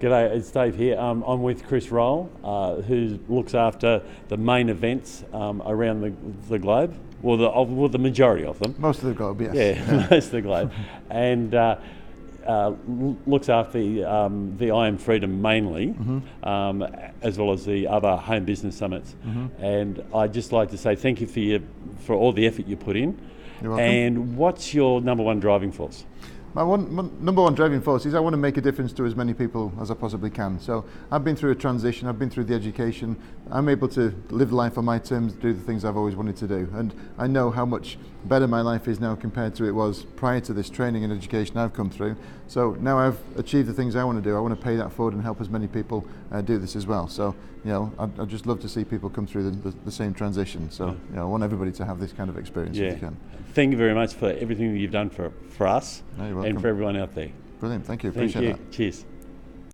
G'day, it's Dave here. I'm with Chris Rowell, who looks after the main events around the globe, well, the majority of them. Most of the globe, yes. Yeah, most of the globe. And looks after the I Am Freedom mainly, as well as the other home business summits. And I'd just like to say thank you for all the effort you put in. You're welcome. And what's your number one driving force? My number one driving force is I want to make a difference to as many people as I possibly can. So I've been through a transition, I've been through the education, I'm able to live life on my terms, do the things I've always wanted to do. And I know how much better my life is now compared to it was prior to this training and education I've come through. So now I've achieved the things I want to do, I want to pay that forward and help as many people do this as well. So, you know, I'd just love to see people come through the same transition. So, you know, I want everybody to have this kind of experience if they can. Thank you very much for everything that you've done for us and for everyone out there. Brilliant, thank you, appreciate that. Cheers.